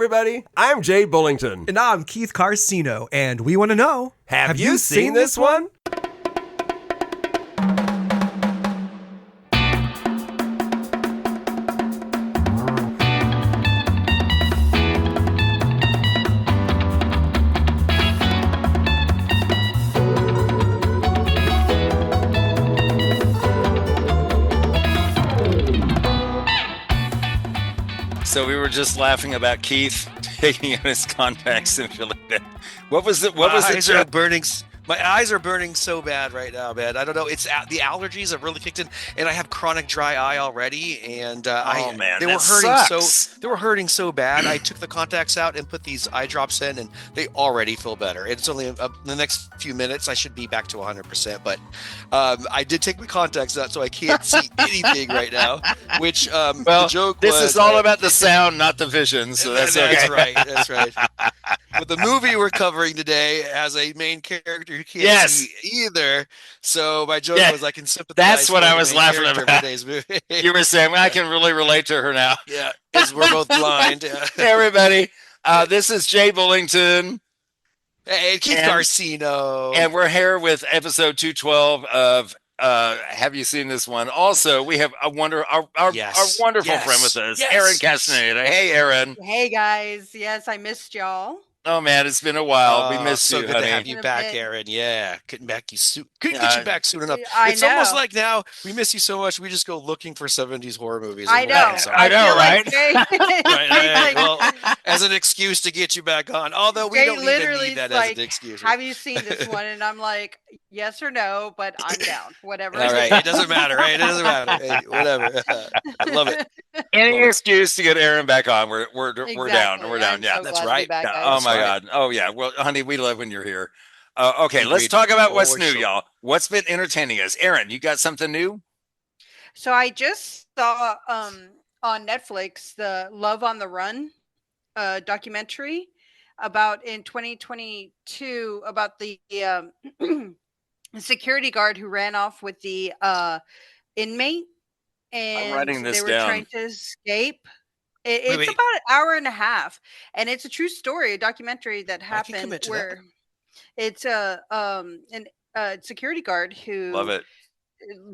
everybody. I'm Jay Bullington. And I'm Keith Carsino, and we want to know, Have you seen this one? So we were just laughing about Keith taking out his contacts and feeling that. What was it? What was it? Are burning. My eyes are burning so bad right now, man. I don't know. It's the allergies have really kicked in, and I have chronic dry eye already. And they were hurting sucks. They were hurting so bad. I took the contacts out and put these eye drops in, and they already feel better. It's only the next few minutes. I should be back to 100%. But I did take my contacts out, so I can't see anything right now. Which the joke this was, is all about the sound, not the vision. So that's okay. That's right. That's right. But the movie we're covering today has a main character who can't see either. So my joke was I can sympathize. That's what I with was the main laughing character about. for today's movie. You were saying, I can really relate to her now. Yeah, because we're both blind. Hey, everybody. This is Jay Bullington. Hey, Keith Carsino. And we're here with episode 212 of Have You Seen This One? Also, we have our wonderful friend with us, Erin Casteneda. Hey, Erin. Hey, guys. Yes, I missed y'all. Oh, man, it's been a while. We missed so you, good honey. to have you back, Erin. Yeah, couldn't get you back soon enough. It's almost like now we miss you so much. We just go looking for 70s horror movies. I know. I know, right? Right. Well, as an excuse to get you back on. Although we don't even need that as an excuse. Have you seen this one? And I'm like, yes or no, but I'm down. Whatever. All right. It doesn't matter, right? It doesn't matter. Hey, whatever. I love it. Any excuse to get Erin back on. We're down. We're down. Yeah, so that's glad to right. be back, Yeah. guys. Oh my God. Oh yeah. Well, honey, we love when you're here. Okay, let's talk about what's new, y'all. What's been entertaining us? Erin, you got something new? So I just saw on Netflix the Love on the Run documentary about in 2022 about the security guard who ran off with the inmate. And I'm writing this they were down. trying to escape. It's about an hour and a half, and it's a true story, a documentary that happened where it's a security guard who Love it.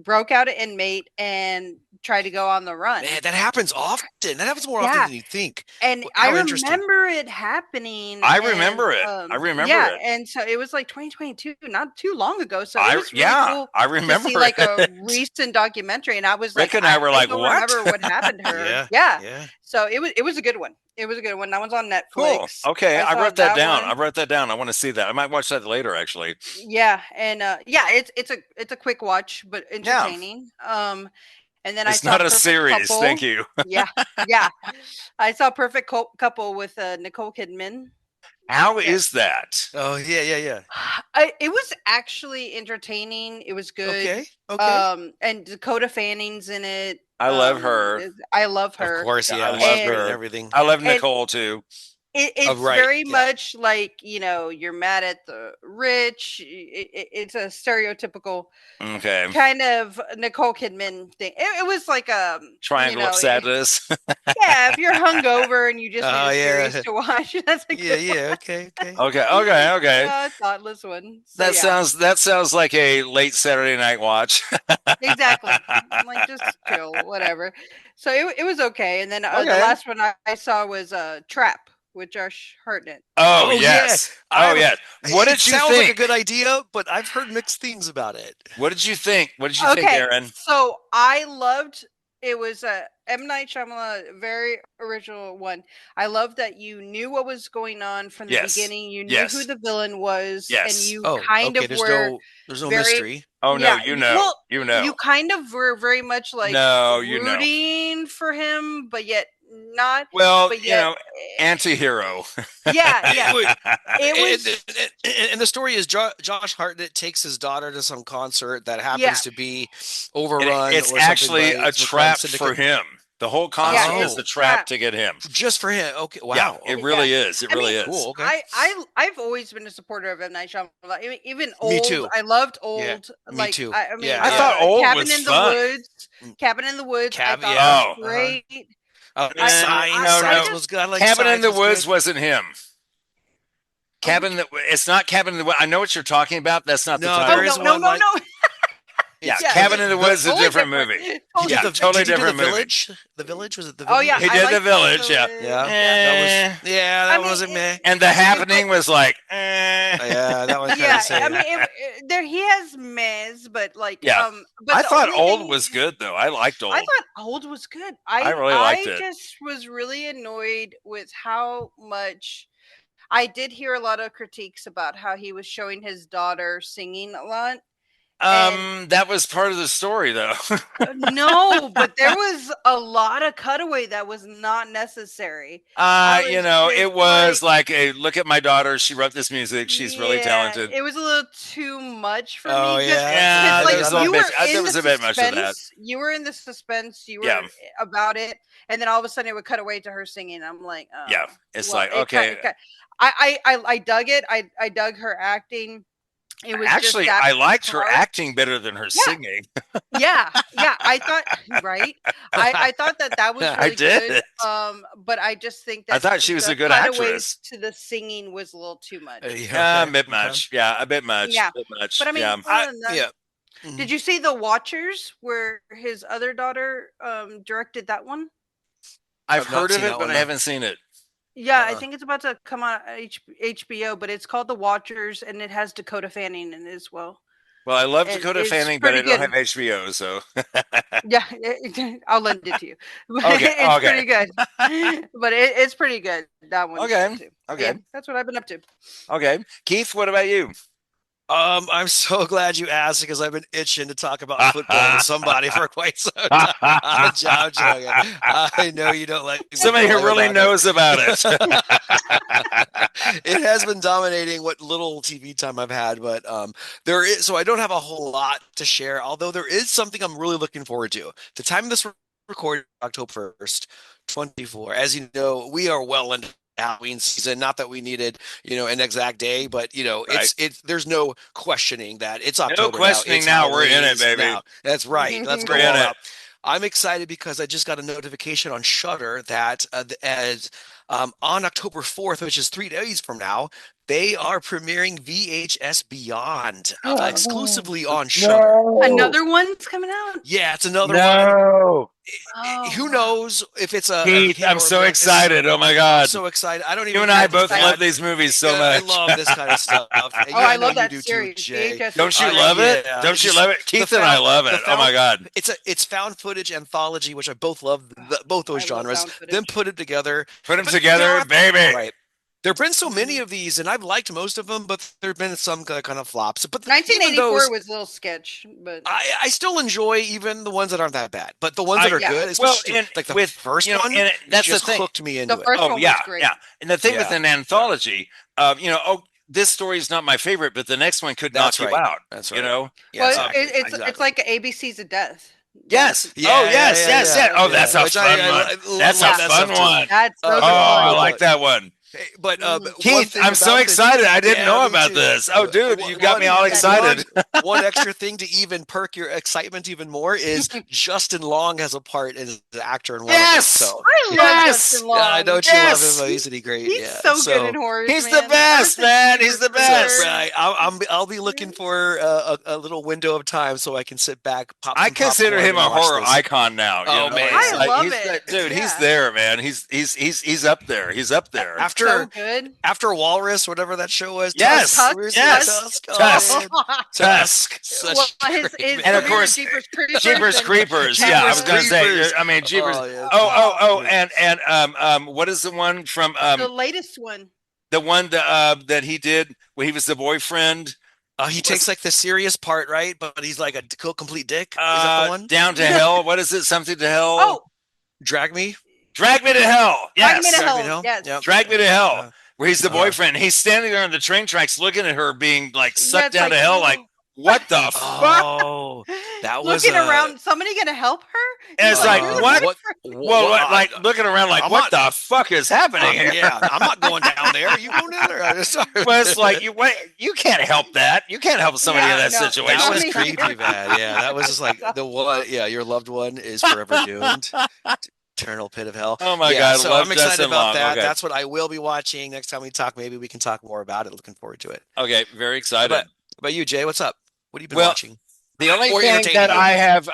broke out an inmate and tried to go on the run. Man, that happens often. That happens more often than you think. And I remember it happening. I remember it. I remember it. And so it was like 2022, not too long ago. So it was really cool I remember to see like a recent documentary. And I was Rick like, and I were like, don't what? remember what happened to her. Yeah. So it was a good one. It was a good one. That one's on Netflix. Cool. Okay, I wrote that down. One. I wrote that down. I want to see that. I might watch that later, actually. Yeah, and it's a quick watch, but entertaining. And then it's not a series. Couple. Thank you. yeah. I saw Perfect Couple with Nicole Kidman. How is that? Oh yeah. It was actually entertaining. It was good. Okay. And Dakota Fanning's in it. I love her. I love her. Of course, yeah. I love her and everything. I love Nicole too. It's very much like, you're mad at the rich. It's a stereotypical kind of Nicole Kidman thing. It was like a triangle of sadness. Yeah, if you're hungover and you just need a series to watch, that's a good one. Okay. Thoughtless one. So, that sounds like a late Saturday night watch. Exactly. I'm like, just chill, whatever. So it was okay. And then the last one I saw was Trap with Josh Hartnett. Oh yes. Yeah. What did you think? Sounds like a good idea, but I've heard mixed things about it. What did you think? What did you think, Erin? So I loved it. Was a M. Night Shyamalan, very original one. I love that you knew what was going on from the beginning. You knew who the villain was, and you kind of were. There's no mystery. Oh no, you know. Well, you know. You kind of were very much like rooting for him, but yet not. Well, anti-hero. Yeah. It was, and the story is Josh Hartnett takes his daughter to some concert that happens to be overrun. It's actually a trap for him. The whole concert is the trap to get him. Just for him. Okay. Wow. Yeah, it really is. It really is. Cool. Okay. I've always been a supporter of M. Night Shyamalan. Even old. Me too. I loved old. Yeah, me too. I thought old Cabin was in fun. the Woods. Cabin in the Woods. I thought was great. Oh, No, Signs was good. Like Cabin in Signs the was Woods good. wasn't him. It's not Cabin in the Woods. I know what you're talking about. That's not the title. There is one. No. Yeah, Cabin in the Woods is a different movie. Totally different movie. Village. The Village, was it the Village? Oh yeah, he did the Village. Yeah, that wasn't me. And The Happening was like, Yeah, that was kind yeah. of sad. I mean, he has mez, but like, But I thought Old was good though. I liked Old. I thought Old was good. I really liked it. I just was really annoyed with how much. I did hear a lot of critiques about how he was showing his daughter singing a lot. That was part of the story though. No, but there was a lot of cutaway that was not necessary. It was like a look at my daughter. She wrote this music. She's really talented. It was a little too much for me. Yeah, there was a bit much of that. You were in the suspense. You were about it, and then all of a sudden it would cut away to her singing. I'm like, oh, yeah, it's like okay. I dug it. I dug her acting. It was actually I liked her acting better than her singing. yeah, I thought right. I thought that was really good. But I just think that I thought she was a good actress. To the singing was a little too much. A bit much. Yeah, a bit much. Yeah, a bit much. But I mean, Did you see The Watchers, where his other daughter directed that one? I've heard of it, but I haven't seen it. Yeah, I think it's about to come on HBO, but it's called The Watchers, and it has Dakota Fanning in it as well. Well, I love Dakota Fanning, but I don't have HBO, so. Yeah, I'll lend it to you. It's pretty good. But it's pretty good, that one. Okay. Yeah, that's what I've been up to. Okay. Keith, what about you? I'm so glad you asked because I've been itching to talk about football with somebody for quite some time. I'm joking. I know you don't like somebody who really knows about it. It has been dominating what little TV time I've had, but there is. So I don't have a whole lot to share. Although there is something I'm really looking forward to. The time of this recording, October 1st, 2024. As you know, we are well into Halloween season. Not that we needed, an exact day, but it's there's no questioning that it's October. No questioning now. We're in it, baby. Now. That's right. Let's go all out. I'm excited because I just got a notification on Shudder that on October 4th, which is 3 days from now, they are premiering VHS Beyond exclusively on Shudder. Another one's coming out? Yeah, it's another one. Oh. Who knows if it's a Keith, I'm so excited. Oh my God. I'm so excited. I don't even You and I both love these movies so much. I love this kind of stuff. I love that series. Don't you love it? Don't you love it? Keith and I love it. Oh my God. It's found footage anthology, which I both love, both those genres. Then put it together. Put them together, baby. Right. There have been so many of these, and I've liked most of them, but there have been some kind of flops. But 1984 was a little sketch, but I still enjoy even the ones that aren't that bad. But the ones that are good, especially like the first one, that's just the thing. hooked me into it. The first one was great. Yeah. And the thing with an anthology, this story is not my favorite, but the next one could knock you out. That's right. Well, it's like ABC's of Death. Yes. Yes. Oh, that's a fun one. That's a fun one. I like that one. But Keith, I'm so excited. I didn't know about this. Oh, dude, you got me all excited. One extra thing to even perk your excitement even more is Justin Long has a part as an actor in one. Yes, so. I love Justin Long. I know you love him. Isn't he great? He's so good in horror. He's the best, man. He's the best. Right. I'll be looking for a little window of time so I can sit back. I consider him a horror icon now. Oh man, I love it, dude. He's there, man. He's up there. He's up there. After Walrus, whatever that show was. Yes. Tusk. And of course, Jeepers Creepers. Yeah, I was going to say. I mean, Jeepers. And what is the one from the latest one? The one that he did where he was the boyfriend. He takes like the serious part, right? But he's like a complete dick. Is that the one? Down to Hell. What is it? Something to Hell. Oh, Drag Me. Drag Me to Hell. Yes. Drag Me to Hell. Yes. Yep. Drag Me to Hell. Where he's the boyfriend. He's standing there on the train tracks looking at her being like sucked down to hell. Like, what the fuck? Oh, that was looking around. Somebody gonna help her? And it's like, what? Well, like looking around like, what the fuck is happening here? Yeah, I'm not going down there. Are you going down there? Well, it's like, you can't help that. You can't help somebody in that situation. That was creepy, man. Yeah, that was just like the one. Yeah, your loved one is forever doomed. Eternal Pit of Hell. Oh my God! So love I'm excited Justin about Long. that. Okay. That's what I will be watching next time we talk. Maybe we can talk more about it. Looking forward to it. Okay, very excited. But about you, Jay? What's up? What have you been watching? The only thing that I have,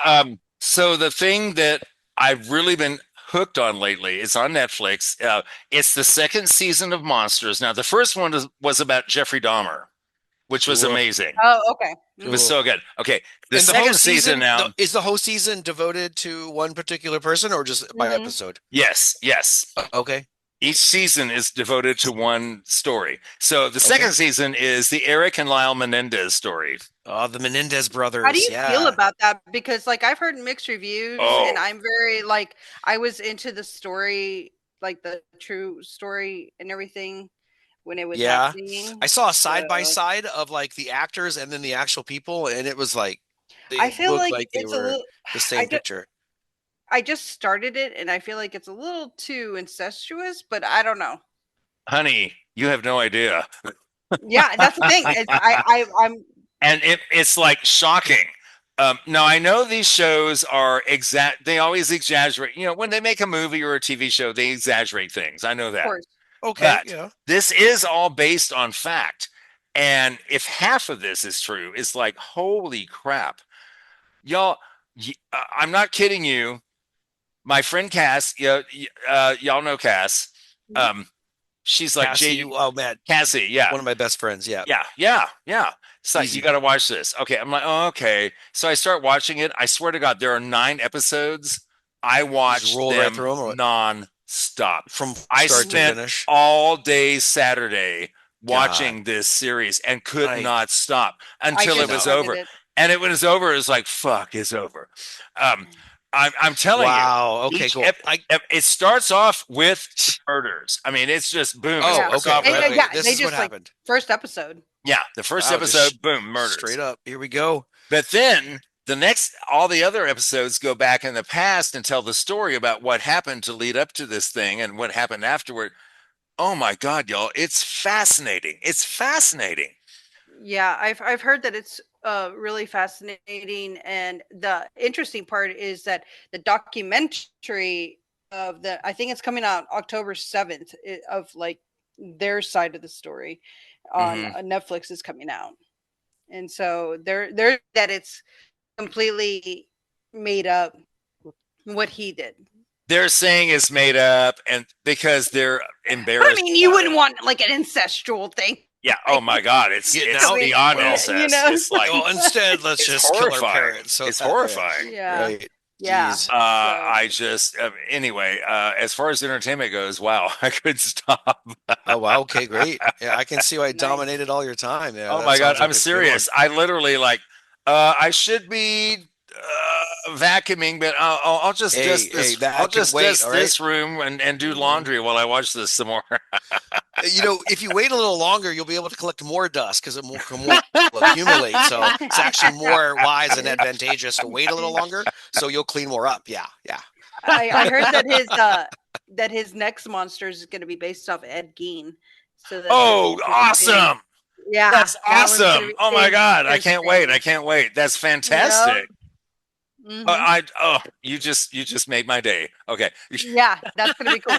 so the thing that I've really been hooked on lately, it's on Netflix. It's the second season of Monsters. Now, the first one was about Jeffrey Dahmer, which was amazing. Oh, okay. It was so good. Okay, the second season now is the whole season devoted to one particular person or just by episode? Yes. Okay. Each season is devoted to one story. So the second season is the Eric and Lyle Menendez story. Oh, the Menendez brothers. How do you feel about that? Because like I've heard mixed reviews, and I'm very like I was into the story, like the true story and everything. When it was happening. I saw a side by side of like the actors and then the actual people, and it was like I feel like they were the same picture. I just started it, and I feel like it's a little too incestuous, but I don't know. Honey, you have no idea. Yeah, that's the thing. I'm and it's like shocking. Now I know these shows are they always exaggerate. You know, when they make a movie or a TV show, they exaggerate things. I know that. Of course. Okay, but this is all based on fact. And if half of this is true, it's like, holy crap. Y'all, I'm not kidding you. My friend Cass, y'all know Cass. She's like, Cassie, oh man. Cassie, yeah. One of my best friends, yeah. Yeah. It's like, you got to watch this. Okay, I'm like, oh, okay. So I start watching it. I swear to God, there are 9 episodes. I watched them right through them non-stop. From I start spent to finish. all day Saturday watching this series and could not stop until it was over. And it was over, it was like, fuck, it's over. I'm telling you. Wow. Okay, cool. It starts off with murders. I mean, it's just boom. Oh, okay. This is what happened. First episode. Yeah, the first episode, boom, murders. Straight up. Here we go. But then all the other episodes go back in the past and tell the story about what happened to lead up to this thing and what happened afterward. Oh my God, y'all. It's fascinating. Yeah, I've heard that it's really fascinating, and the interesting part is that the documentary I think it's coming out October 7th of like their side of the story on Netflix is coming out, and so they're that it's completely made up what he did. They're saying it's made up, and because they're embarrassed. I mean, you wouldn't want like an incestual thing. Yeah. Oh my God. It's beyond incest. You know? It's like, instead, let's just kill our parents. So it's horrifying. Yeah. Right. Yeah. I just anyway. As far as entertainment goes, wow, I couldn't stop. Oh wow. Okay, great. Yeah, I can see why it dominated all your time. Yeah, oh my God, I'm serious. I literally I should be vacuuming, but I'll just dust this. I'll just dust this room and do laundry while I watch this some more. If you wait a little longer, you'll be able to collect more dust because it will accumulate. So it's actually more wise and advantageous to wait a little longer, so you'll clean more up. Yeah. I heard that his next Monsters is going to be based off Ed Gein. So awesome! Yeah, that's awesome! Oh my God, I can't wait! That's fantastic. You just made my day. Okay. Yeah, that's going to be cool.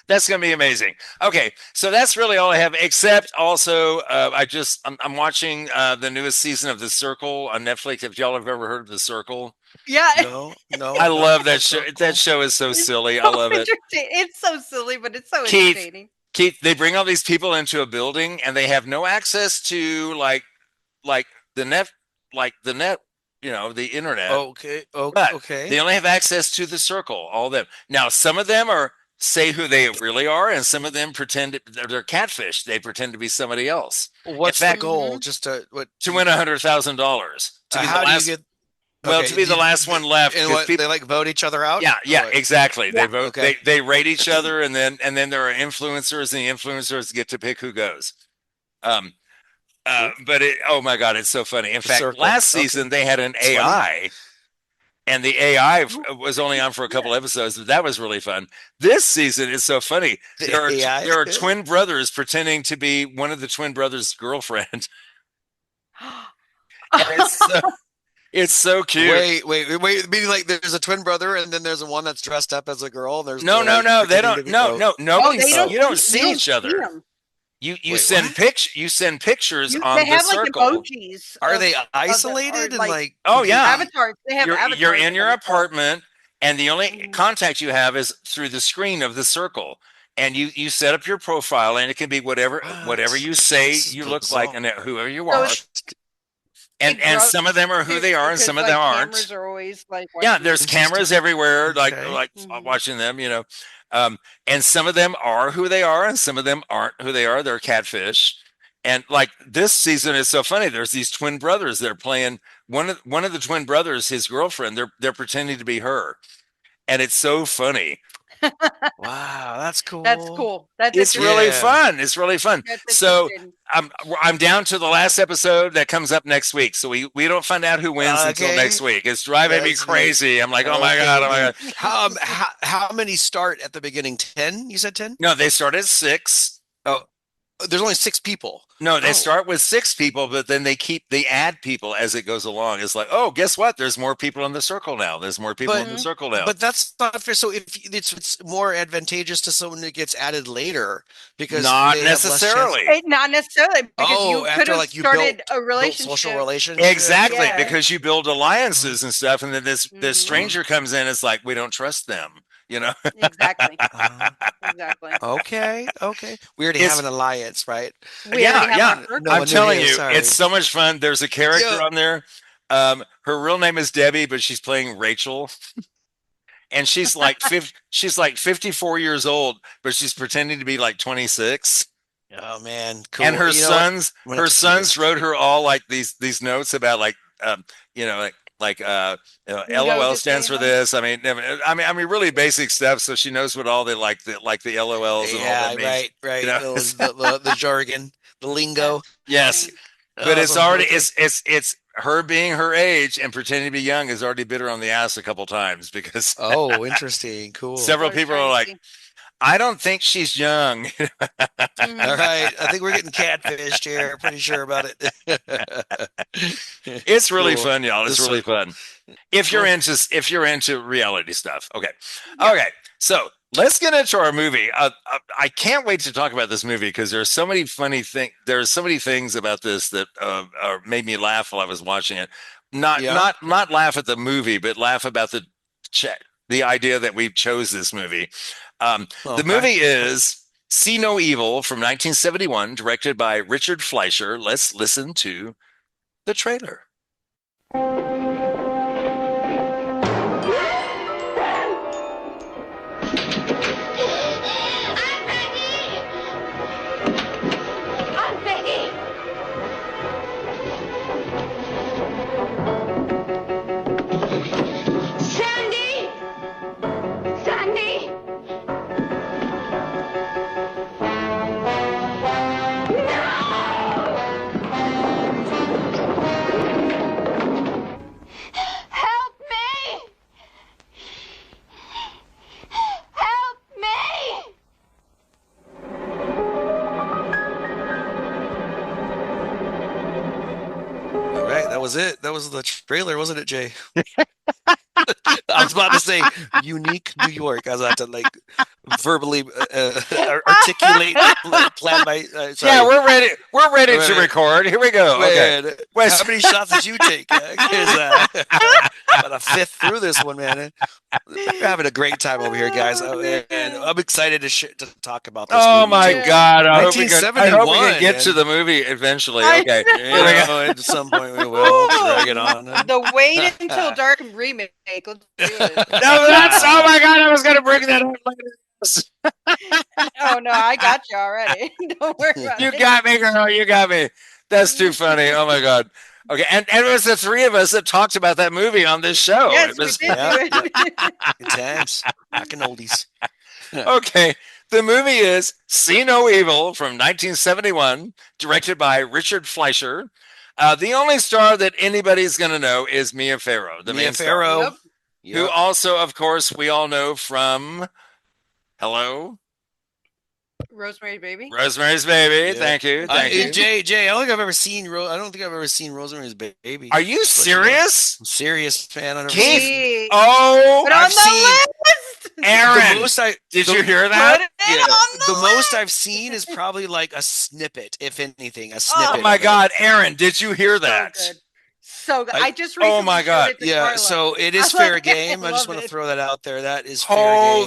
That's going to be amazing. Okay, so that's really all I have, except also I'm watching the newest season of The Circle on Netflix. If y'all have ever heard of The Circle. Yeah. No. I love that show. That show is so silly. I love it. It's so silly, but it's so entertaining. Keith, they bring all these people into a building and they have no access to like the net, the internet. Okay. But they only have access to The Circle, all of them. Now, some of them say who they really are, and some of them pretend they're catfish. They pretend to be somebody else. What's the goal? Just to win $100,000. To be the last one left. And they vote each other out. Yeah, exactly. Yeah. They vote. Okay. They rate each other, and then there are influencers, and the influencers get to pick who goes. But oh my God, it's so funny. In fact, last season they had an AI. And the AI was only on for a couple episodes, but that was really fun. This season is so funny. There are twin brothers pretending to be one of the twin brothers' girlfriend. It's so cute. Wait. Meaning like there's a twin brother, and then there's one that's dressed up as a girl. And there's No. They don't. Nobody. You don't see each other. You send pictures on the circle. Like emojis. Are they isolated and like? Oh yeah, avatars. They have avatars. You're in your apartment, and the only contact you have is through the screen of the circle. And you set up your profile, and it can be whatever you say you look like, and whoever you are. And some of them are who they are, and some of them aren't. Cameras are always like there's cameras everywhere, like watching them, and some of them are who they are, and some of them aren't who they are. They're catfish. And like this season is so funny. There's these twin brothers. They're playing one of the twin brothers, his girlfriend. They're pretending to be her, and it's so funny. Wow, that's cool. It's really fun. It's really fun. So I'm down to the last episode that comes up next week. So we don't find out who wins until next week. It's driving me crazy. I'm like, oh my god. How many start at the beginning? 10? You said 10? No, they start at 6. Oh, there's only 6 people. No, they start with 6 people, but then they add people as it goes along. It's like, oh, guess what? There's more people in the circle now. There's more people in the circle now. But that's not fair. So if it's more advantageous to someone that gets added later because not necessarily. Not necessarily because you could have started a relationship. Social relationship. Exactly, because you build alliances and stuff, and then this stranger comes in. It's like we don't trust them. Exactly. Exactly. Okay. We already have an alliance, right? Yeah. I'm telling you, it's so much fun. There's a character on there. Her real name is Debbie, but she's playing Rachel. And she's like 54 years old, but she's pretending to be like 26. Oh man, cool. And her sons wrote her all like these notes about like LOL stands for this. I mean, really basic stuff. So she knows what all the LOLs and all that means. Right. The jargon, the lingo. Yes, but it's already it's her being her age and pretending to be young has already bit her on the ass a couple times because. Oh, interesting, cool. Several people are like, I don't think she's young. All right. I think we're getting catfished here. Pretty sure about it. It's really fun, y'all. It's really fun. If you're into reality stuff. Okay. Yeah. Okay. So let's get into our movie. I can't wait to talk about this movie because there's so many funny things. There's so many things about this that made me laugh while I was watching it. Not laugh at the movie, but laugh about the idea that we chose this movie. The movie is See No Evil from 1971, directed by Richard Fleischer. Let's listen to the trailer. That was it. That was the trailer, wasn't it, Jay? I was about to say unique New York. I was about to like verbally articulate, plan my. Yeah, we're ready. We're ready to record. Here we go. Okay. How many shots did you take? About a fifth through this one, man. We're having a great time over here, guys. And I'm excited to talk about this. Oh my God! I hope we 1971. can get to the movie eventually. Okay. At some point we will drag it on. The Wait Until Dark remake. Let's do it. No, that's oh my God! I was gonna bring that up later. Oh no, I got you already. Don't worry about it. You got me, girl. You got me. That's too funny. Oh my God. Okay, and it was the three of us that talked about that movie on this show. Yes, we did. Good times. Back in oldies. Okay, the movie is See No Evil from 1971, directed by Richard Fleischer. The only star that anybody's going to know is Mia Farrow, the main star. Yep. Who also, of course, we all know from Hello? Rosemary's Baby. Rosemary's Baby. Yeah. Thank you. Jay, I don't think I've ever seen Rosemary's Baby. Are you serious? I'm serious fan. I've Keith. Oh, put on the list. Aaron, did you hear that? The most I've seen is probably like a snippet, if anything, a snippet. Oh my God, Aaron, did you hear that? So good. I just recently oh my God. Yeah, so it is fair game. I just want to throw that out there. That is fair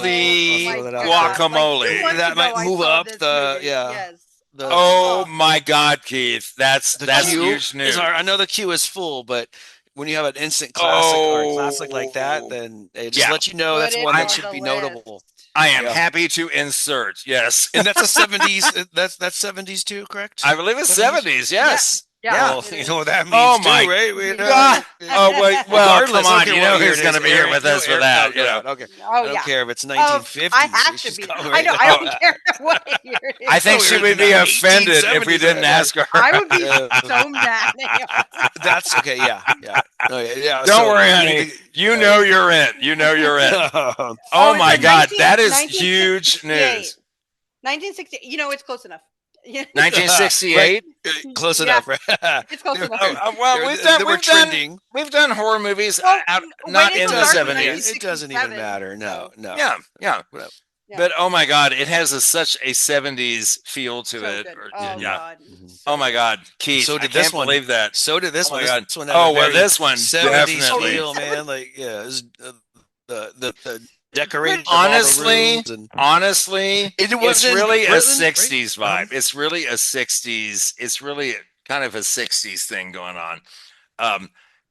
game. Holy guacamole. Like, that might move up the oh my God, Keith. That's huge news. I know the queue is full, but when you have an instant classic or a classic like that, then it just lets you know that's one that should be notable. I am happy to insert. Yes. And that's a 70s. That's 70s too, correct? I believe it's 70s. Yes. Yeah. Well, you know what that means too, right? God. Oh wait. Well, come on. You know who's going to be here with us for that? You know. Okay. I don't care if it's 1950s. I have to be. I know. I don't care what year it is. I think she would be offended if we didn't ask her. I would be so mad. That's okay. Yeah. Don't worry, honey. You know you're in. You know you're in. Oh my God, that is huge news. 1960. You know, it's close enough. 1968. Close enough, right? It's close enough. Well, we've done horror movies not in the 70s. It doesn't even matter. No. Yeah. But oh my God, it has such a 70s feel to it. God. Oh my God, Keith. So did I can't one. believe that. So did this one. God. This one this one 70s definitely. feel, man. Like the decorating. Honestly, it's really Britain, a 60s vibe. It's really a 60s. It's really kind of a 60s thing going on.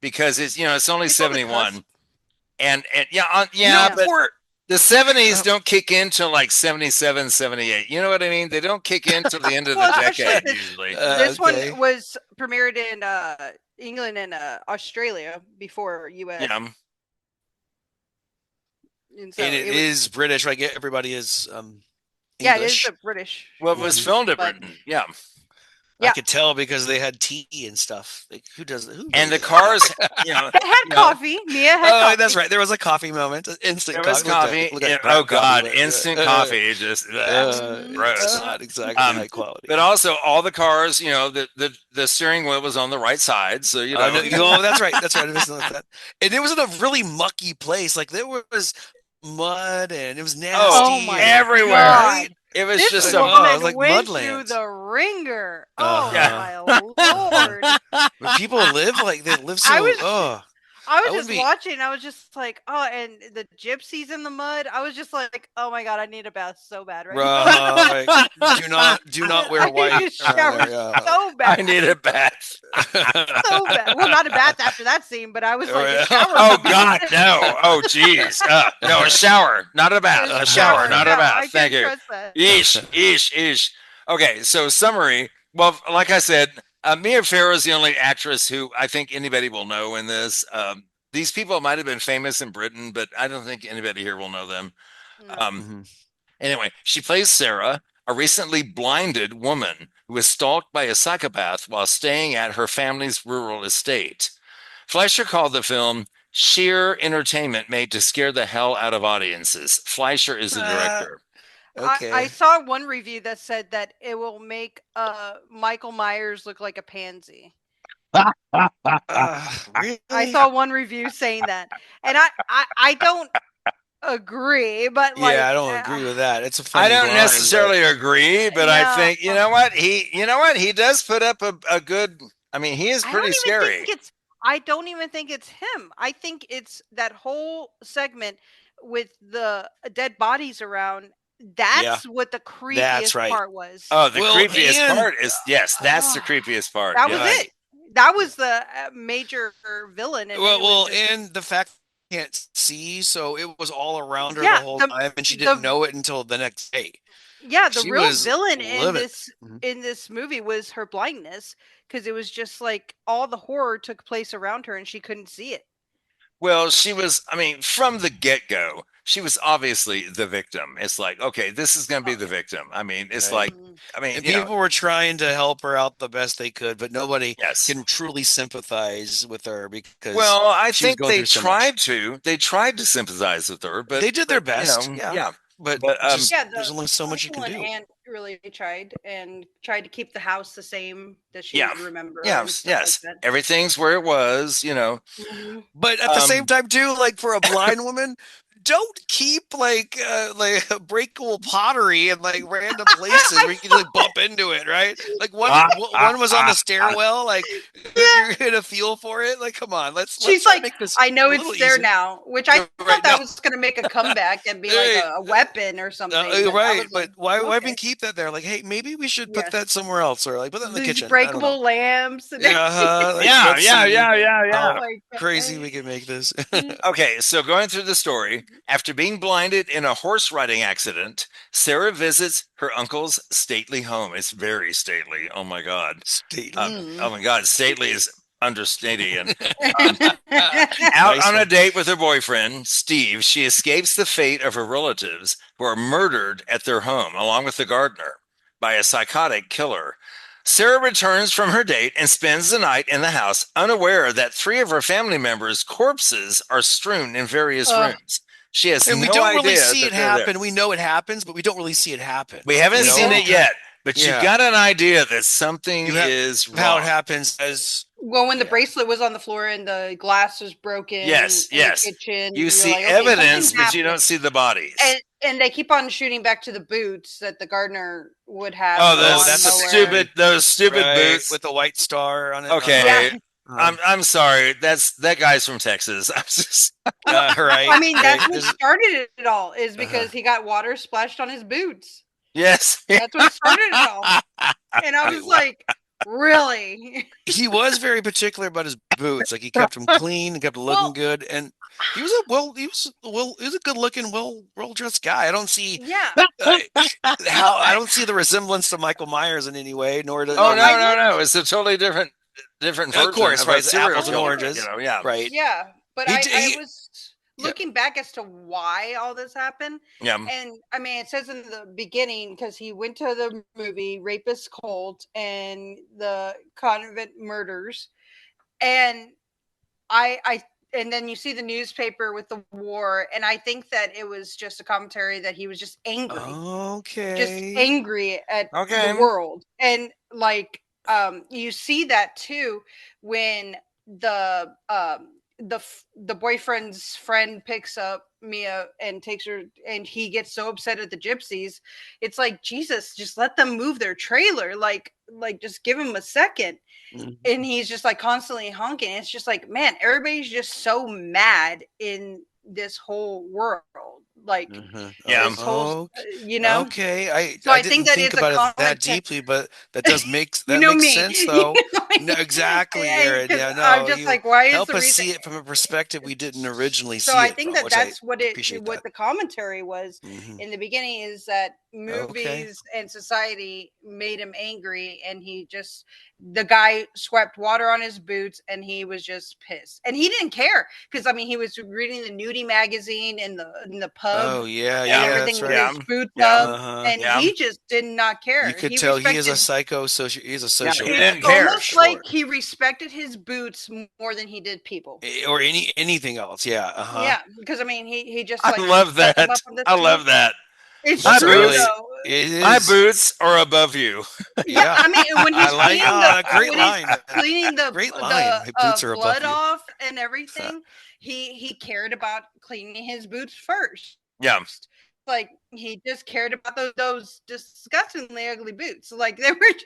Because it's only 71. And but the 70s don't kick in till like 77, 78. You know what I mean? They don't kick in till the end of the decade usually. This one was premiered in England and Australia before US. Yeah. And it is British, right? Everybody is English. Yeah, it is a British. Well, it was filmed in Britain. Yeah. I could tell because they had tea and stuff. Like who does it? And the cars, They had coffee. Mia had coffee. That's right. There was a coffee moment. Instant coffee. Oh God, instant coffee. Just gross. Not exactly high quality. But also all the cars, the steering wheel was on the right side, so that's right. That's right. And it was in a really mucky place. Like there was mud and it was nasty everywhere. Right? It was just like went mudland. through the ringer. My Lord! But people live so. I was just watching. I was just like, and the gypsies in the mud. I was just like, oh my God, I need a bath so bad right now. Do not wear white. I need a shower so bad. I need a bath. So bad. Well, not a bath after that scene, but I was like, a shower. Oh God, no. Oh geez. No, a shower, not a bath. A shower, not a bath. Thank you. Eesh. Okay, so summary. Well, like I said, Mia Farrow is the only actress who I think anybody will know in this. These people might have been famous in Britain, but I don't think anybody here will know them. Anyway, she plays Sarah, a recently blinded woman who is stalked by a psychopath while staying at her family's rural estate. Fleischer called the film sheer entertainment made to scare the hell out of audiences. Fleischer is the director. Okay. I saw one review that said that it will make Michael Myers look like a pansy. Really? I saw one review saying that, and I don't agree, but I don't agree with that. It's a funny I don't necessarily agree, but I think you know what he does put up a good. I mean, he is pretty scary. I don't even think it's him. I think it's that whole segment with the dead bodies around. That's what the creepiest part was. Oh, the creepiest part is that's the creepiest part. That was it. That was the major villain. And the fact you can't see, so it was all around her the whole time, and she didn't know it until the next day. Yeah, the real villain in this movie was her blindness, because it was just like all the horror took place around her and she couldn't see it. Well, she was, from the get-go, she was obviously the victim. It's like, okay, this is going to be the victim. It's people were trying to help her out the best they could, but nobody can truly sympathize with her because I think they tried to sympathize with her, but they did their best. but there's only so much you can do. Aunt really tried to keep the house the same that she would remember. Yes. Like everything's where it was, Mm-hmm. But at the same time, too, like for a blind woman, don't keep like breakable pottery in like random places where you can like bump into it, right? Like one was on the stairwell. Like you're gonna feel for it. Like, come on, She's let's like, make this I know it's there now, which I thought that was gonna make a comeback and be like a weapon or something. Right, but why even keep that there? Like, hey, maybe we should put that somewhere else, or like put that in the kitchen. Breakable lamps. And yeah. Crazy we can make this. Okay, so going through the story, after being blinded in a horse riding accident, Sarah visits her uncle's stately home. It's very stately. Oh my God. Stately. Oh my God. Stately is understated. Out on a date with her boyfriend, Steve, she escapes the fate of her relatives who are murdered at their home, along with the gardener, by a psychotic killer. Sarah returns from her date and spends the night in the house, unaware that 3 of her family members' corpses are strewn in various rooms. She has no idea. We don't really see it happen. We know it happens, but we don't really see it happen. We haven't seen it yet, but you've got an idea that something is wrong. How it happens as well when the bracelet was on the floor and the glass was broken. Yes. The kitchen. You see evidence, but you don't see the bodies. And they keep on shooting back to the boots that the gardener would have. Oh, those stupid boots with the white star on it. Okay. I'm sorry. That guy's from Texas. I'm just right. I mean, that's what started it all. Is because he got water splashed on his boots. Yes, that's what started it all. And I was like, really? He was very particular about his boots. Like he kept them clean, kept them looking good, and he was a good looking, well dressed guy. I don't see I don't see the resemblance to Michael Myers in any way. Nor to no. It's a totally different version. Of course, right? Apples and oranges. Right. Yeah, but I was looking back as to why all this happened. Yeah. And I mean, it says in the beginning, because he went to the movie Rapist Cult and the convent murders. And and then you see the newspaper with the war. And I think that it was just a commentary that he was just angry. Okay. Just angry at the world. And like, you see that too when the boyfriend's friend picks up Mia and takes her, and he gets so upset at the gypsies. It's like, Jesus, just let them move their trailer. Like just give him a second. Mm-hmm. And he's just like constantly honking. It's just like, man, everybody's just so mad in this whole world. Like, this whole, okay. I think that think about it that deeply, but that does make makes sense though. No, exactly, Erin. Yeah, no. I'm just like, why is help us see it from a perspective we didn't originally see? So I think that's what the commentary was in the beginning, is that movies and society made him angry, and the guy swept water on his boots, and he was just pissed, and he didn't care because I mean he was reading the nudie magazine in the pub. Oh yeah, everything that's with right. his boots up, and he just did not care. You could tell he is a psycho. He's a social. He didn't care. Almost like he respected his boots more than he did people, or anything else. Yeah, yeah. Because I mean, he just. I love that. I love that. It's true, though. My boots are above you. Yeah, I mean, when he's cleaning the blood off and everything, he cared about cleaning his boots first. Yeah. Like he just cared about those disgustingly ugly boots. Like they weren't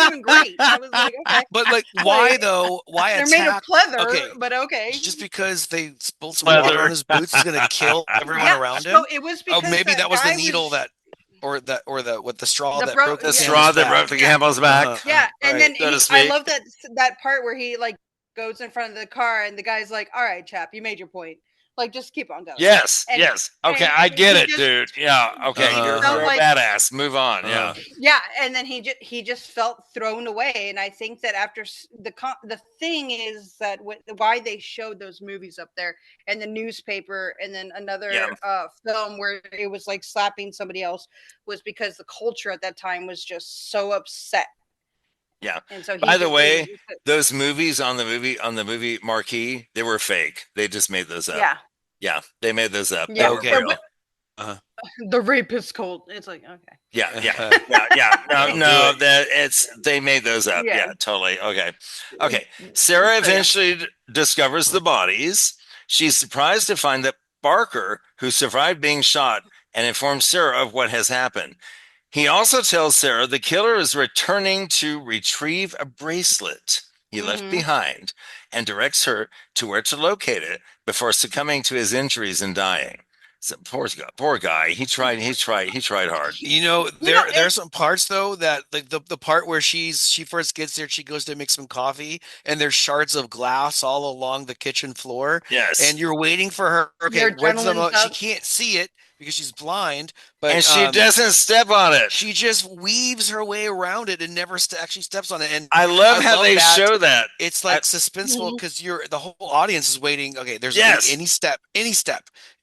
even great. I was like, okay. But like, why though? Why they're attack? Made of pleather, but okay. Just because they spilled some water on his boots is gonna kill everyone around him. So it was because maybe that was the needle with the straw that broke the camel's back. Yeah, and then I love that part where he like goes in front of the car and the guy's like, "All right, chap, you made your point. Like, just keep on going." Yes, yes. Okay, I get it, dude. Yeah. Okay, you're a badass. Move on. Yeah. Yeah, and then he just felt thrown away, and I think that after the thing is that why they showed those movies up there and the newspaper, and then another film where it was like slapping somebody else, was because the culture at that time was just so upset. Yeah. And so by the way, those movies on the movie marquee, they were fake. They just made those up. Yeah. Yeah, they made those up. Yeah. Okay. The rape is cold. It's like, okay. Yeah. No, they made those up. Yeah, totally. Okay. Sarah eventually discovers the bodies. She's surprised to find that Barker, who survived being shot, and informs Sarah of what has happened. He also tells Sarah the killer is returning to retrieve a bracelet he left behind and directs her to where to locate it before succumbing to his injuries and dying. So poor guy. He tried hard. There's some parts though that like the part where she first gets there, she goes to make some coffee, and there's shards of glass all along the kitchen floor. Yes, and you're waiting for her. Okay, what's the she can't see it because she's blind, but she doesn't step on it. She just weaves her way around it and never actually steps on it. And I love how they show that. It's like suspenseful because the whole audience is waiting. Okay, there's any step, and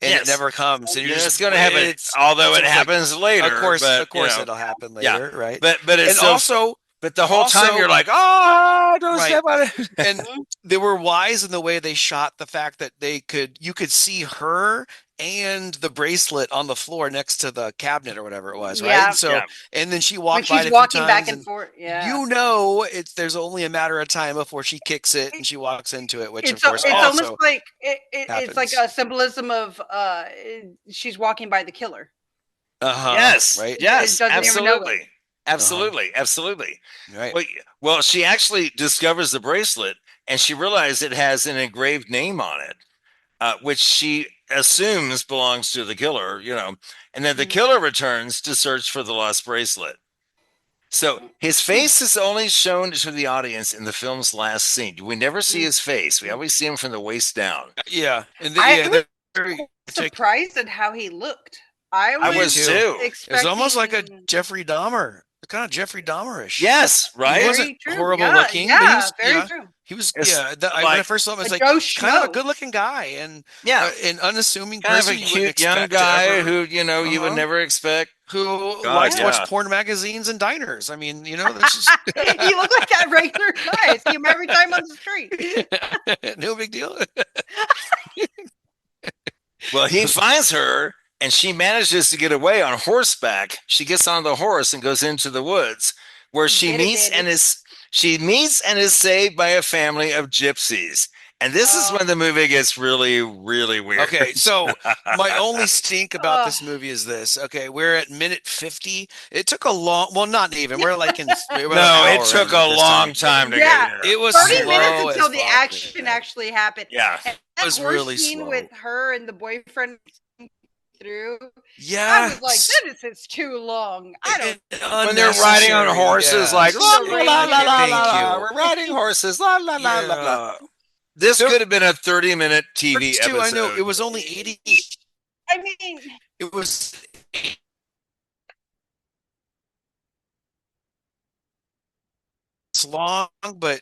it never comes. And you're just going to happen. Although it happens later, of course, it'll happen later, right? But it's also. But the whole time you're like, oh, don't step on it. And they were wise in the way they shot the fact that you could see her and the bracelet on the floor next to the cabinet or whatever it was, right? And so, and then she walked by it a few times, back and forth. Yeah, there's only a matter of time before she kicks it and she walks into it, which of course it's almost like it's like a symbolism of she's walking by the killer. Yes, right. Yes, absolutely. Absolutely. Right. Well, she actually discovers the bracelet and she realizes it has an engraved name on it, which she assumes belongs to the killer, and then the killer returns to search for the lost bracelet. So his face is only shown to the audience in the film's last scene. We never see his face. We always see him from the waist down. Yeah. And I was surprised at how he looked. I was too. It was almost like a Jeffrey Dahmer. Kind of Jeffrey Dahmer-ish. Yes, right. He wasn't horrible looking. But he was, very true. He was, when I first saw him, I was like, kind of a good-looking guy and an unnessuming kind person. Kind of a cute young guy who, you would never expect. Who likes to watch porn magazines and diners. I mean, this is... You look like that regular guy. I see him every time on the street. No big deal. Well, he finds her. And she manages to get away on horseback. She gets on the horse and goes into the woods, where she meets and is saved by a family of gypsies. And this is when the movie gets really, really weird. Okay, so my only stink about this movie is this. Okay, we're at minute 50. It took a long, well, not even. We're like in. It took a long time to get here. It was 30 minutes until the action actually happened. Yeah, and it was really slow. With her and the boyfriend. Through. Yeah, I was like, this is too long. I don't. When they're riding on horses, like la la la la la. We're riding horses, la la la la la. This could have been a 30-minute TV episode. I know it was only 80. I mean, it was. It's long, but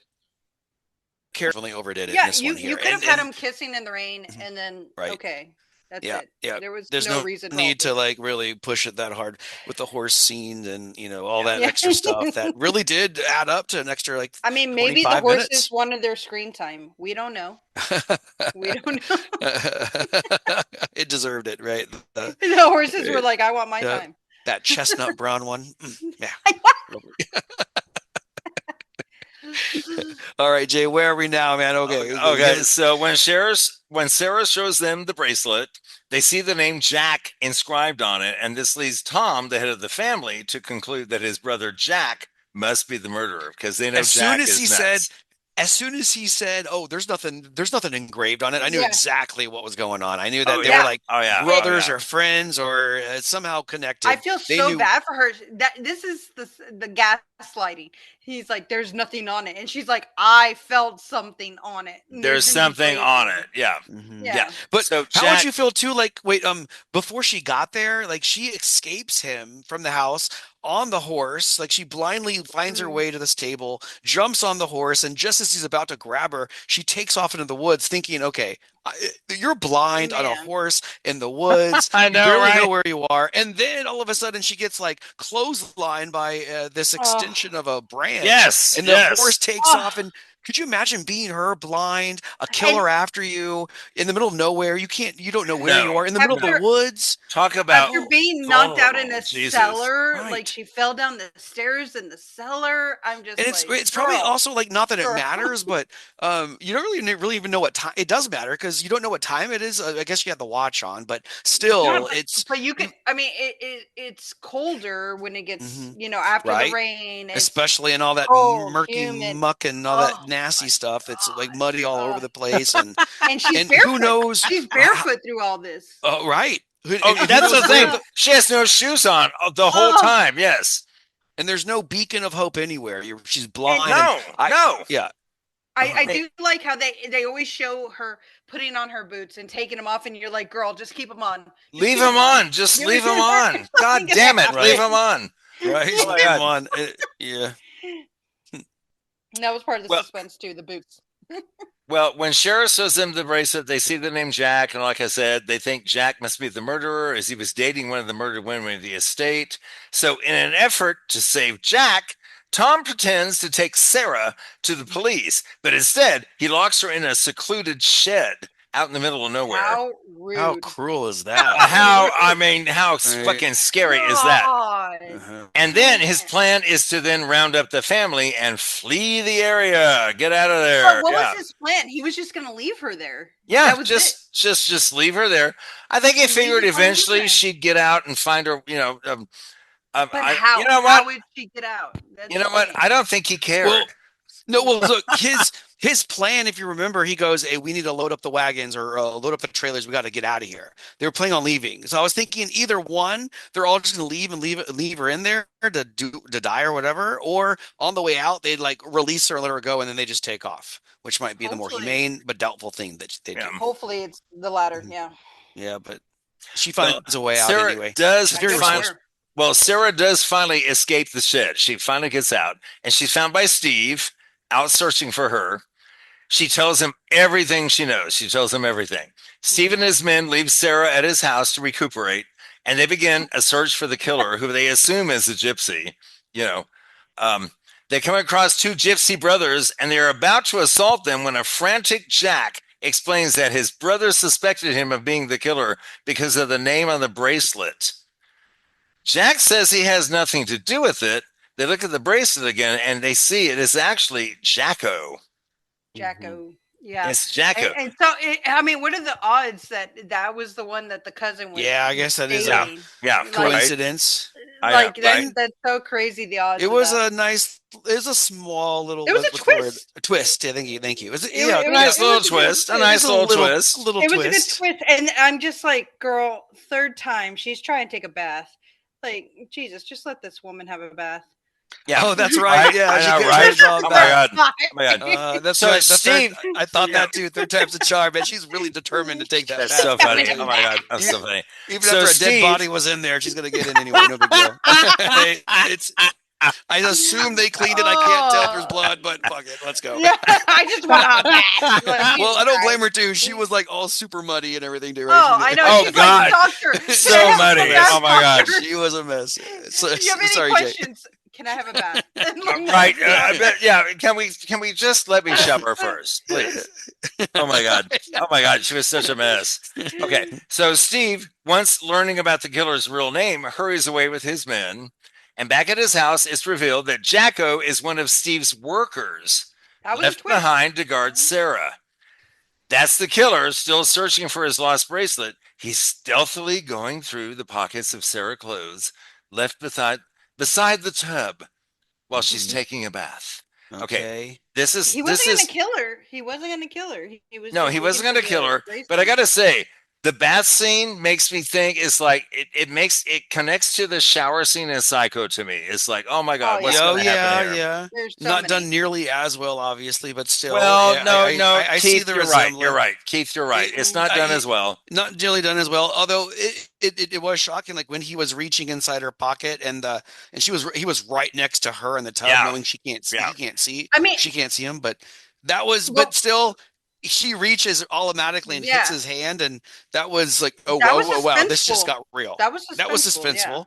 carefully overdid it. Yeah, in this one you could have had them kissing in the rain, and then okay. That's it. Yeah. There's no reason need to like really push it that hard with the horse scenes and all that extra stuff that really did add up to an extra like. I mean, maybe the horses wanted their screen time. We don't know. We don't know. It deserved it, right? The horses were like, "I want my time." That chestnut brown one. Yeah. All right, Jay, where are we now, man? Okay. So when Sarah shows them the bracelet, they see the name Jack inscribed on it, and this leads Tom, the head of the family, to conclude that his brother Jack must be the murderer because they know Jack is nuts. As soon as he said, "Oh, there's nothing engraved on it," I knew exactly what was going on. I knew that they were like brothers or friends or somehow connected. I feel bad for her. That this is the gaslighting. He's like, "There's nothing on it," and she's like, "I felt something on it." There's something on it. Yeah. Mm-hmm. Yeah. But so how would you feel too? Like, wait, before she got there, like she escapes him from the house on the horse. Like she blindly finds her way to this table, jumps on the horse, and just as he's about to grab her, she takes off into the woods thinking, okay, you're blind on a horse in the woods. I know, you barely know where you are. And then all of a sudden she gets like clotheslined by this extension of a branch. Yes. And the horse takes off and Could you imagine being her, blind, a killer after you in the middle of nowhere? You don't know where you are, in the middle of the woods. Talk about after being knocked out in a cellar, like she fell down the stairs in the cellar. I'm just, and it's probably also like, not that it matters, but you don't really even know what time. It does matter because you don't know what time it is. I guess you have the watch on, but still, but you can. I mean, it's colder when it gets after the rain, especially in all that murky muck and all that nasty stuff. It's like muddy all over the place, and she's barefoot. Who knows? She's barefoot through all this. Oh, right. That's the thing. She has no shoes on the whole time. Yes. And there's no beacon of hope anywhere. She's blind. No. Yeah. I do like how they always show her putting on her boots and taking them off, and you're like, girl, just keep them on. Leave them on. Just leave them on. God damn it. Leave them on. Right. Leave them on. Yeah. And that was part of the suspense too, the boots. Well, when Sheriff shows them the bracelet, they see the name Jack, and like I said, they think Jack must be the murderer, as he was dating one of the murdered women of the estate. So in an effort to save Jack, Tom pretends to take Sarah to the police, but instead he locks her in a secluded shed out in the middle of nowhere. How rude. How cruel is that? How fucking scary is that? And then his plan is to then round up the family and flee the area. Get out of there. But what was his plan? He was just going to leave her there. Yeah, just leave her there. I think he figured eventually she'd get out and find her, but how? How would she get out? That's what? I don't think he cared. Look, his plan, if you remember, he goes, hey, we need to load up the wagons or load up the trailers. We got to get out of here. They were planning on leaving. So I was thinking either one, they're all just going to leave and leave her in there to die or whatever. Or on the way out, they'd like release her and let her go. And then they just take off, which might be the more humane but doubtful thing that they do. Hopefully it's the latter. Yeah. Yeah. But she finds a way out Sarah anyway. Sarah does finally escape the shed. She finally gets out and she's found by Steve out searching for her. She tells him everything she knows. She tells him everything. Steve and his men leave Sarah at his house to recuperate, and they begin a search for the killer, who they assume is a gypsy. They come across two gypsy brothers, and they are about to assault them when a frantic Jack explains that his brother suspected him of being the killer because of the name on the bracelet. Jack says he has nothing to do with it. They look at the bracelet again, and they see it is actually Jacko. Yeah, it's Jacko. And so, what are the odds that was the one that the cousin was? Yeah, I guess that is a coincidence. That's so crazy. The odds. It was a small little. It was a twist. A twist. Yeah, thank you. It was a nice little twist. A nice little twist. It was a good twist, and I'm just like, girl, third time she's trying to take a bath. Like, Jesus, just let this woman have a bath. Yeah. Oh, that's right. Yeah, I know, right? Oh my god. That's right. Steve, I thought that too. Third time's a charm, man. She's really determined to take that. That's so funny. Oh my god, that's so funny. Even after a dead body was in there, she's gonna get in anyway. No big deal. I assume they cleaned it. I can't tell if there's blood, but fuck it. Let's go. Yeah, I just want to. Well, I don't blame her too. She was like all super muddy and everything. Too, right? I know. Oh god, so muddy. Oh my god, she was a mess. So, you have any questions? Jay. Can I have a bath? Right. Yeah. Can we just let me shove her first, please? Oh my god. She was such a mess. Okay. So Steve, once learning about the killer's real name, hurries away with his men. And back at his house, it's revealed that Jacko is one of Steve's workers left behind to guard Sarah. That's the killer, still searching for his lost bracelet. He's stealthily going through the pockets of Sarah's clothes left beside the tub while she's taking a bath. Okay. He wasn't going to kill her. He wasn't going to kill her. He wasn't going to kill her. But I got to say, the bath scene makes me think it's like it connects to the shower scene in Psycho to me. It's like, oh my god, what's going to happen here? Yeah. Not done nearly as well, obviously, but still. Well, no. I Keith, you're right. Keith, you're right. It's not done as well. Not nearly done as well. Although it was shocking, like when he was reaching inside her pocket and he was right next to her in the tub, knowing she can't see. He can't see. She can't see him, but that was. But still. She reaches automatically and hits his hand, and that was like, wow, this just got real. That was suspenseful. Yeah.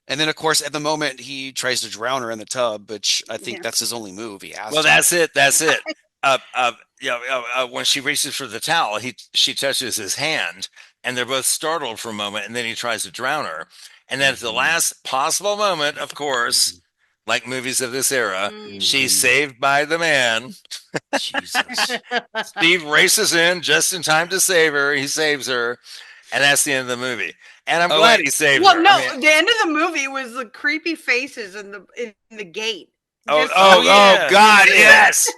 And then, of course, at the moment, he tries to drown her in the tub, which I think that's his only move. He has. Well, that's it. when she reaches for the towel, she touches his hand, and they're both startled for a moment, and then he tries to drown her. And then at the last possible moment, of course, like movies of this era, she's saved by the man. Jesus. Steve races in just in time to save her. He saves her, and that's the end of the movie. And I'm glad he saved her. Well, no, the end of the movie was the creepy faces in the gate. God, yes.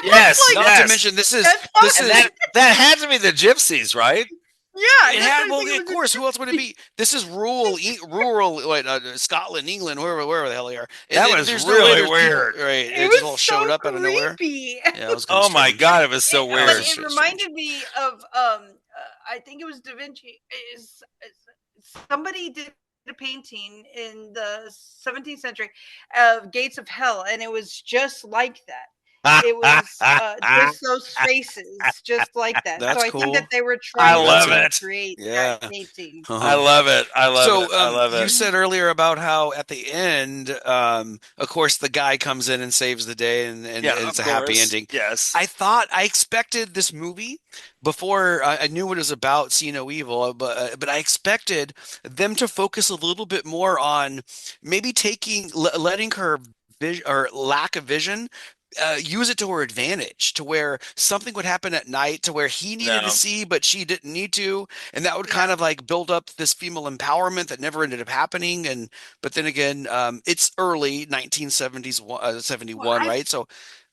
Yes, not to mention this is that had to be the gypsies, right? Yeah, it had. Well, of course. Who else would it be? This is rural Scotland, England, wherever the hell they are. That was really weird, right? It just was all showed up out of nowhere. Yeah, it was oh my God, it was so weird. But it reminded me of I think it was Da Vinci. Somebody did a painting in the 17th century of Gates of Hell, and it was just like that. It was just those faces, just like that. That's so I cool. think that they were trying to create that painting. I love it. I love it. You said earlier about how at the end, of course, the guy comes in and saves the day, and it's a happy ending. Yes. I expected this movie before I knew what it was about, See No Evil, but I expected them to focus a little bit more on maybe letting her vision or lack of vision use it to her advantage, to where something would happen at night to where he needed to see, but she didn't need to. And that would kind of like build up this female empowerment that never ended up happening. But then again, it's early 1970s, 71, right? So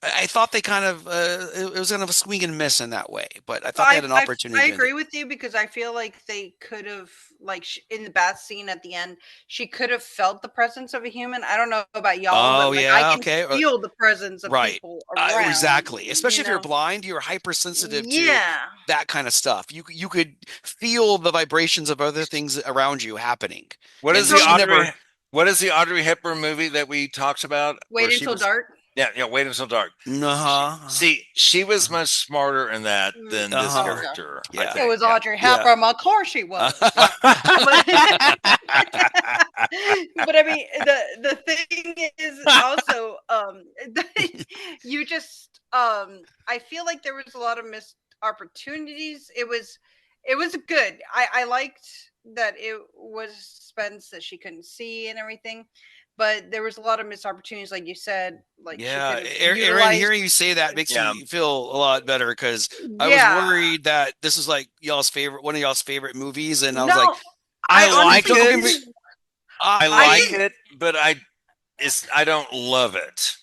I thought they kind of, it was kind of a swing and miss in that way, but I thought they had an opportunity. I agree with you because I feel like they could have, like in the bath scene at the end, she could have felt the presence of a human. I don't know about y'all, but I can feel the presence of people around. Exactly. Especially if you're blind, you're hypersensitive to that kind of stuff. You could feel the vibrations of other things around you happening. What is the Audrey Hepburn movie that we talked about? Wait Until Dark? Yeah, Wait Until Dark. See, she was much smarter in that than this character. Yeah. It was Audrey Hepburn. Of course she was. But I mean, the thing is also, you just, I feel like there was a lot of missed opportunities. It was good. I liked that it was Spence that she couldn't see and everything. But there was a lot of missed opportunities, like you said. Erin, hearing you say that makes me feel a lot better because I was worried that this is like one of y'all's favorite movies, and I was like, I like it. I like it, but I don't love it.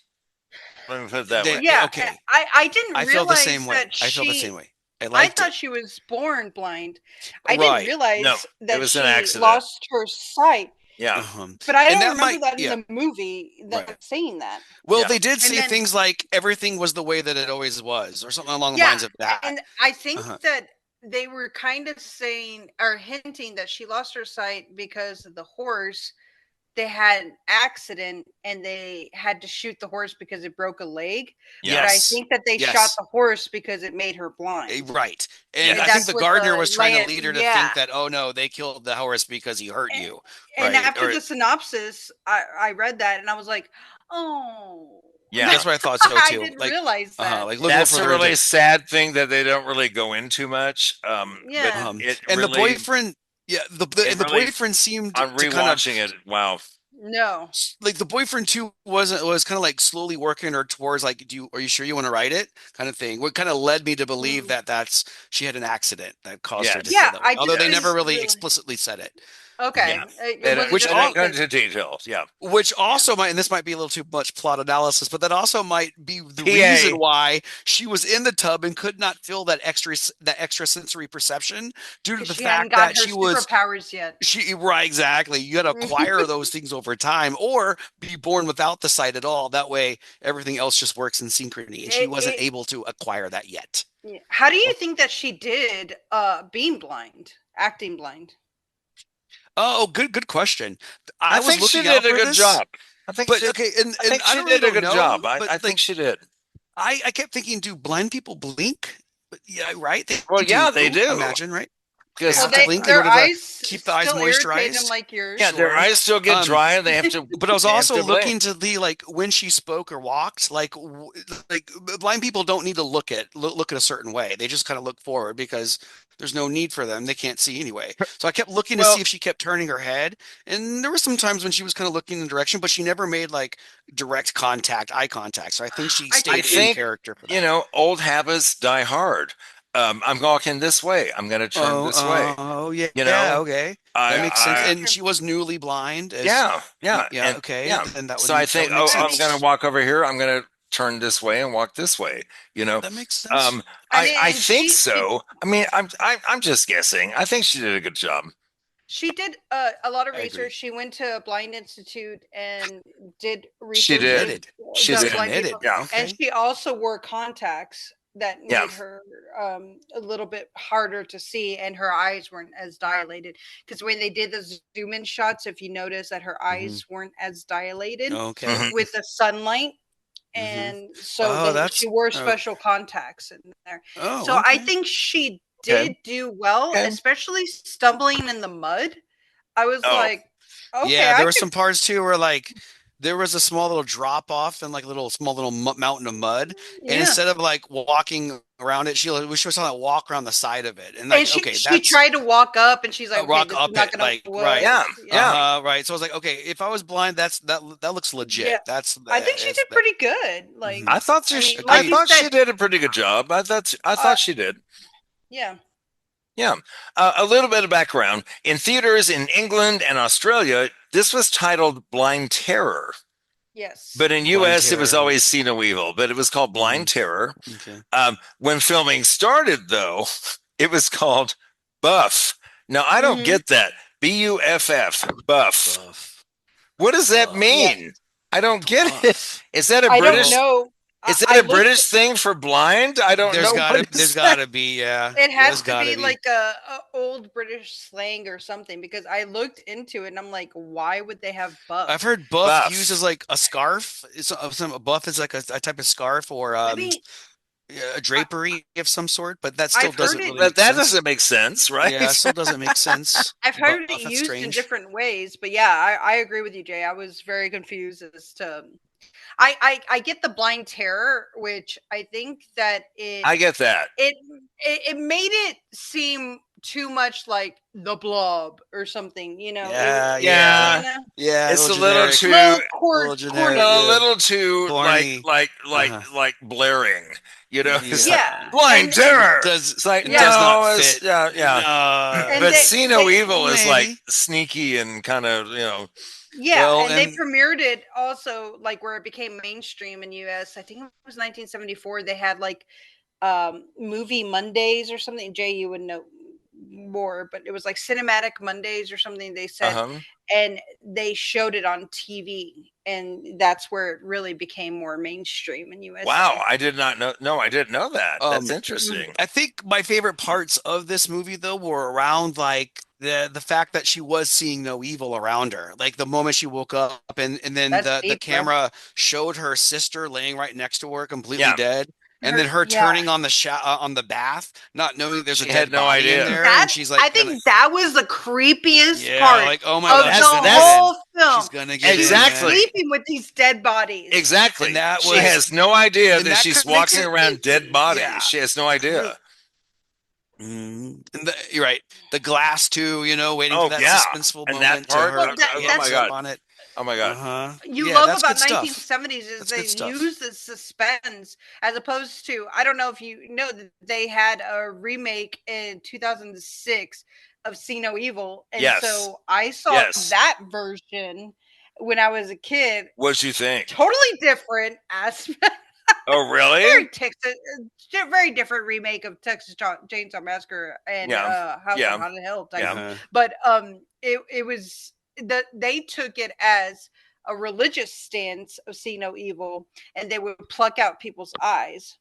Let me put it that way. Yeah, okay. I didn't. I feel the same way. I feel the same way. I thought she was born blind. I didn't realize that she lost her sight. Yeah, but I don't remember that in the movie saying that. Well, they did say things like everything was the way that it always was, or something along the lines of that. And I think that they were kind of saying or hinting that she lost her sight because of the horse. They had an accident and they had to shoot the horse because it broke a leg. Yes. But I think that they shot the horse because it made her blind. Right. And I think the gardener was trying to lead her to think that, oh no, they killed the horse because he hurt you. And after the synopsis, I read that and I was like, oh. Yeah, that's what I thought so too. I didn't realize that. That's a really sad thing that they don't really go into much. And the boyfriend... Yeah, the boyfriend seemed I'm rewatching it. Wow. No. Like the boyfriend too was kind of like slowly working her towards like, are you sure you want to write it? Kind of thing. What kind of led me to believe that she had an accident that caused her to say that. Although they never really explicitly said it. Okay. Which all goes into details. Yeah. Which also might, and this might be a little too much plot analysis, but that also might be the reason why she was in the tub and could not feel that extrasensory perception due to the fact that she was superpowers yet. Right, exactly. You got to acquire those things over time, or be born without the sight at all. That way, everything else just works in synchrony, and she wasn't able to acquire that yet. How do you think that she did being blind, acting blind? Oh, good question. I think she did a good job. I think she did a good job. I think she did. I kept thinking, do blind people blink? Yeah, right. They do. Imagine, right? their eyes keep the eyes moisturized, like yours. Yeah, their eyes still get dry, and they have to. But I was also looking to the like when she spoke or walked, like blind people don't need to look at a certain way. They just kind of look forward because there's no need for them. They can't see anyway. So I kept looking to see if she kept turning her head, and there were some times when she was kind of looking in the direction, but she never made like direct contact, eye contact. So I think she stayed in character for that. You know, old habits die hard. I'm walking this way. I'm going to turn this way. Oh, yeah. You know, okay. That makes sense. And she was newly blind. Yeah. Okay. Yeah. And that would, so I think, I'm going to walk over here. I'm going to turn this way and walk this way. You know, that makes sense. I think so. I mean, I'm just guessing. I think she did a good job. She did a lot of research. She went to a blind institute and did research. She did. She did. Yeah. Okay. And she also wore contacts that made her a little bit harder to see, and her eyes weren't as dilated. Because when they did the zoom in shots, if you notice that her eyes weren't as dilated with the sunlight. And so she wore special contacts in there. So I think she did do well, especially stumbling in the mud. I was like, okay. Yeah, there were some parts too where like there was a small little drop off and like a small little mountain of mud, and instead of like walking around it, she was trying to walk around the side of it, and like she tried to walk up, and she's like, walk up it, like right, right. So I was like, okay, if I was blind, that looks legit. Yeah. I think she did pretty good. Like I thought she did a pretty good job. I thought she did. Yeah. Yeah. A little bit of background. In theaters in England and Australia, this was titled Blind Terror. Yes. But in U.S., it was always See No Evil, but it was called Blind Terror. Okay. When filming started, though, it was called Buff. Now, I don't get that. B-U-F-F. Buff. What does that mean? Yeah. I don't get it. Is that a British? I don't know. Is that a British thing for blind? I don't know. There's gotta be, yeah. It has to be like a old British slang or something, because I looked into it and I'm like, why would they have buff? I've heard buff used as like a scarf. A buff is like a type of scarf or a drapery of some sort, but that still doesn't really make sense. Doesn't make sense, right? Yeah, it still doesn't make sense. I've heard it used in different ways, but yeah, I agree with you, Jay. I was very confused as to... I get the blind terror, which I think that I get that. It made it seem too much like The Blob or something, you know? Yeah. It's a little too a little too like blaring, you know? Yeah. Blind terror. Does not fit. But See No Evil is like sneaky and kind of, you know. Yeah, and they premiered it also like where it became mainstream in US. I think it was 1974. They had like movie Mondays or something. Jay, you would know more, but it was like Cinematic Mondays or something, they said. And they showed it on TV, and that's where it really became more mainstream in US. Wow, I did not know. No, I didn't know that. That's interesting. I think my favorite parts of this movie though were around like the fact that she was seeing no evil around her. Like the moment she woke up and then the camera showed her sister laying right next to her, completely dead. And then her turning on the bath, not knowing there's a dead body in there. And she's like, I think that was the creepiest part like, oh my God, of the whole film. She's gonna get sleeping with these dead bodies. Exactly. She has no idea that she's walking around dead bodies. Yeah. She has no idea. And you're right. The glass too, you know, waiting for that suspenseful moment. That part, oh my God. On it. Oh my God. You love about 1970s is they use the suspense as opposed to, I don't know if you know that they had a remake in 2006 of See No Evil. And so I saw that version when I was a kid. What'd you think? Totally different aspect. Oh, really? Very different remake of Texas Chainsaw Massacre and House on Haunted Hill type. But it was that they took it as a religious stance of See No Evil, and they would pluck out people's eyes.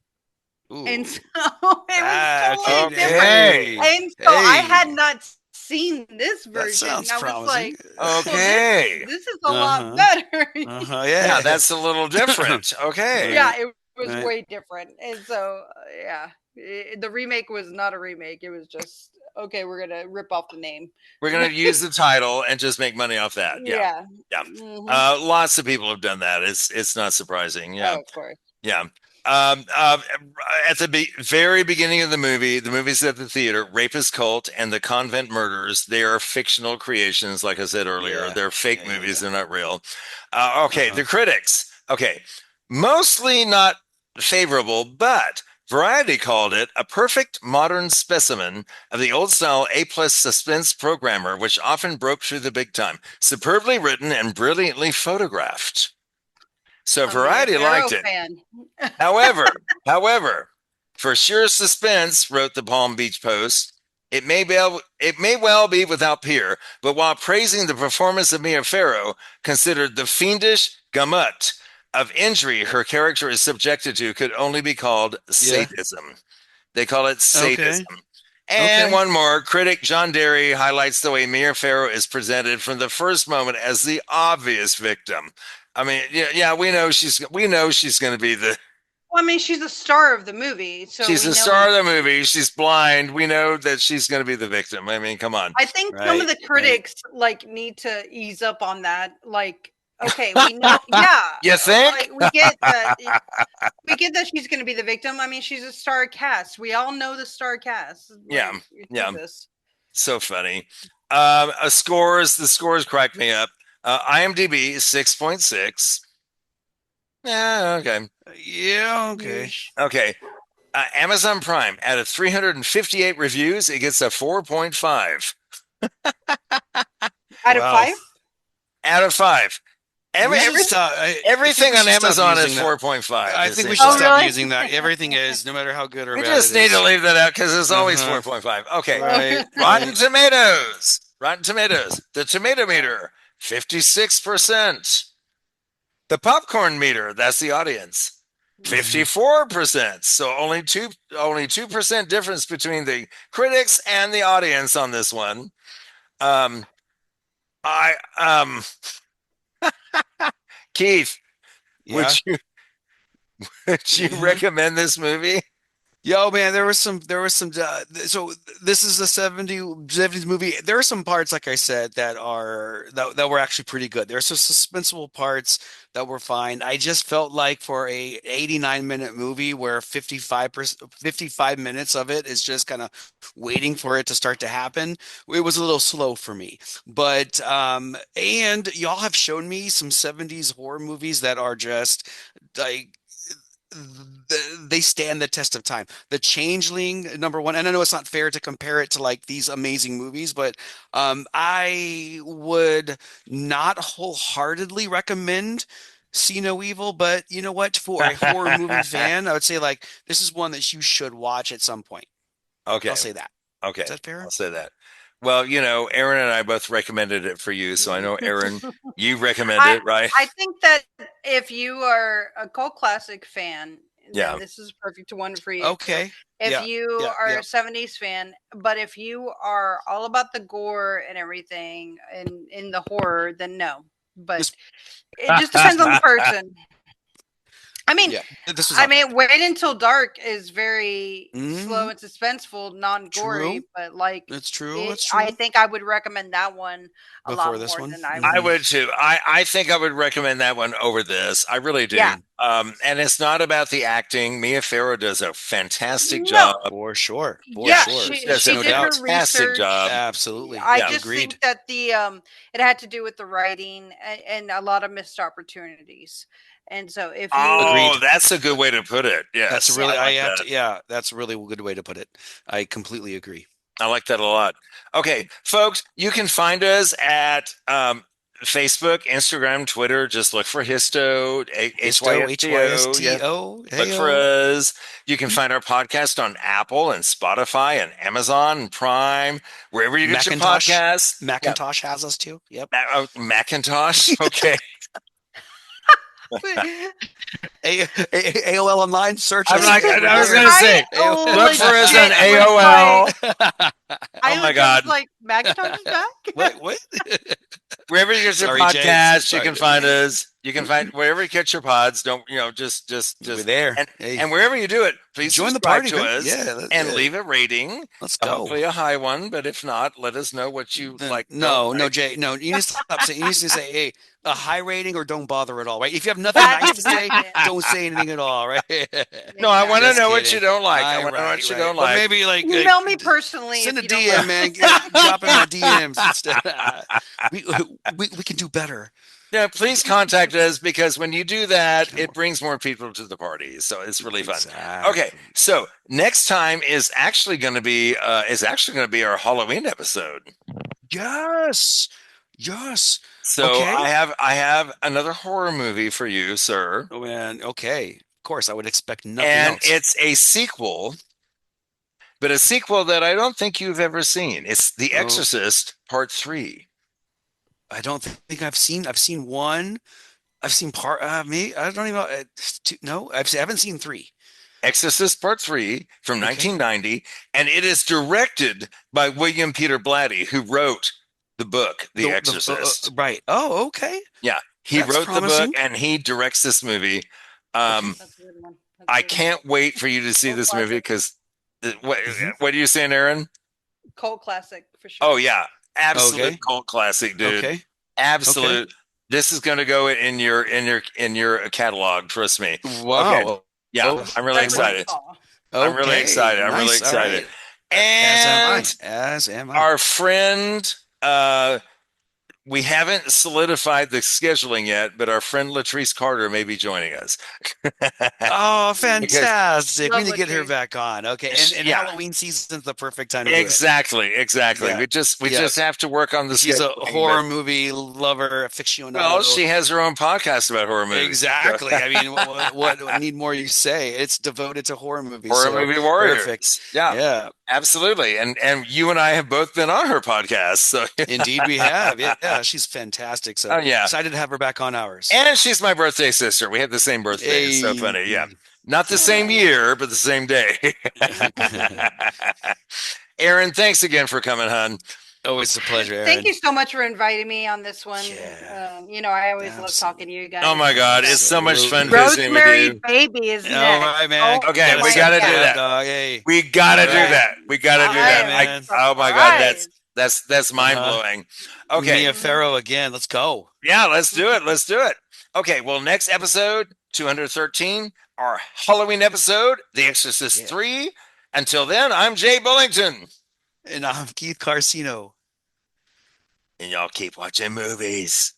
Ooh. And so it was totally different. And so I had not seen this version. I was promising. Like, this is a lot better. Yeah, that's a little different. Okay. Yeah, it was way different. And so, the remake was not a remake. It was just okay, we're gonna rip off the name. We're gonna use the title and just make money off that. Yeah. Lots of people have done that. It's not surprising. Yeah, of course. Yeah. At the very beginning of the movie's at the theater. Rapist Cult and the Convent Murders. They are fictional creations, like I said earlier. They're fake movies. They're not real. Okay, the critics. Okay, mostly not favorable, but Variety called it a perfect modern specimen of the old-style A-plus suspense programmer, which often broke through the big time. Superbly written and brilliantly photographed. So Variety liked it. However, for sheer suspense, wrote the Palm Beach Post, it may well be without peer, but while praising the performance of Mia Farrow, considered the fiendish gamut of injury her character is subjected to could only be called sadism. They call it sadism. And one more, critic John Derry highlights the way Mia Farrow is presented from the first moment as the obvious victim. I mean, we know she's going to be the. Well, I mean, she's the star of the movie. So she's the star of the movie. She's blind. We know that she's going to be the victim. I mean, come on. I think some of the critics need to ease up on that. Like, okay, we know. Yeah, you think? We get that. We get that she's going to be the victim. I mean, she's a star cast. We all know the star cast. Yeah. So funny. The scores cracked me up. IMDb 6.6. Yeah, okay. Yeah, okay. Okay. Amazon Prime, out of 358 reviews, it gets a 4.5. Out of 5? Out of 5. Everything on Amazon is 4.5. I think we should stop using that. Everything is, no matter how good or bad. We just need to leave that out because it's always 4.5. Okay. Right. Rotten Tomatoes. The tomato meter, 56%. The popcorn meter, that's the audience, 54%. So only 2% difference between the critics and the audience on this one. Keith, would you recommend this movie? Yo, man, there was some. So this is a 70s movie. There are some parts, like I said, that were actually pretty good. There's some suspenseful parts that were fine. I just felt like for a 89-minute movie where 55 minutes of it is just kind of waiting for it to start to happen, it was a little slow for me. But and y'all have shown me some 70s horror movies that are just like. They stand the test of time. The Changeling, number one, and I know it's not fair to compare it to like these amazing movies, but I would not wholeheartedly recommend See No Evil, but you know what? For a horror movie fan, I would say like this is one that you should watch at some point. Okay. I'll say that. Okay. Is that fair? I'll say that. Well, Erin and I both recommended it for you, so I know, Erin, you recommend it, right? I think that if you are a cult classic fan, then this is a perfect one for you. Okay. So if you are a 70s fan, but if you are all about the gore and everything and in the horror, then no. But it just depends on the person. I mean, Wait Until Dark is very slow and suspenseful, non-gory, but like it's true. I think I would recommend that one a lot more than I would too. I think I would recommend that one over this. I really do. Yeah. And it's not about the acting. Mia Farrow does a fantastic job. For sure. She did her research. Job. Absolutely. I just think that it had to do with the writing and a lot of missed opportunities. And so if you that's a good way to put it. Yeah. That's really that's a really good way to put it. I completely agree. I like that a lot. Okay, folks, you can find us at Facebook, Instagram, Twitter. Just look for HYSTO, HYSTO. Look for us. You can find our podcast on Apple and Spotify and Amazon and Prime, wherever you get your podcasts. Macintosh has us too. Yep. Macintosh. Okay. AOL online search. I was going to say, look for us on AOL. Oh my God! Like Macintosh is back. What? Wherever you get your podcasts, you can find us. You can find wherever you catch your pods. Don't just We're there. And wherever you do it, please join the party to us and leave a rating. Let's go. Hopefully a high one, but if not, let us know what you like. No, Jay. No, you need to stop saying. You need to say, hey, a high rating or don't bother at all, right? If you have nothing nice to say, don't say anything at all, right? No, I want to know what you don't like. I want to know what you don't like. Or maybe email me personally. Send a DM, man. Drop in my DMs instead. We can do better. Yeah, please contact us, because when you do that, it brings more people to the party. So it's really fun. Exactly. Okay, so next time is actually going to be our Halloween episode. Yes. So okay. I have another horror movie for you, sir. Oh man, okay. Of course, I would expect nothing else. And it's a sequel, but a sequel that I don't think you've ever seen. It's The Exorcist Part 3. I don't think I've seen one. I've seen part me. I don't even no, I haven't seen 3. Exorcist Part 3 from 1990, and it is directed by William Peter Blatty, who wrote the book The Exorcist. Right. Oh, okay. Yeah, he wrote the book and he directs this movie. That's a good one. I can't wait for you to see this movie, because what are you saying, Erin? Cult classic for sure. Oh yeah. Absolute cult classic, dude. Okay. Absolute. Okay. This is going to go in your catalog. Trust me. Wow. Okay. Yeah, I'm really excited. I'm really excited. I'm really excited. Right. And as am I. Our friend, we haven't solidified the scheduling yet, but our friend Latrice Carter may be joining us. Oh, fantastic. We need to get her back on. Okay. And Halloween season's the perfect time to do it. Exactly. Yeah. We just have to work on the schedule. She's a horror movie lover, aficionado. Well, she has her own podcast about horror movies. Exactly. I mean, what need more you say? It's devoted to horror movies. Horror movie warriors. Perfect. Yeah. Absolutely. And you and I have both been on her podcast. So indeed we have. Yeah, she's fantastic. So excited to have her back on ours. And she's my birthday sister. We have the same birthday. Hey. It's so funny. Yeah. Not the same year, but the same day. Erin, thanks again for coming, hon. Always a pleasure, Erin. Thank you so much for inviting me on this one. Yeah. I always love talking to you guys. Oh my God, it's so much fun visiting with you. Baby is next. All right, man. Okay, we got to do that. Hey. We got to do that. We got to do that. Oh my God, that's mind blowing. Okay, Mia Farrow again. Let's go. Yeah, let's do it. Okay, well, next episode 213, our Halloween episode, The Exorcist 3. Until then, I'm Jay Bullington. And I'm Keith Carsino. And y'all keep watching movies.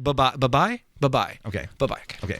Bye-bye. Okay. Bye-bye. Okay.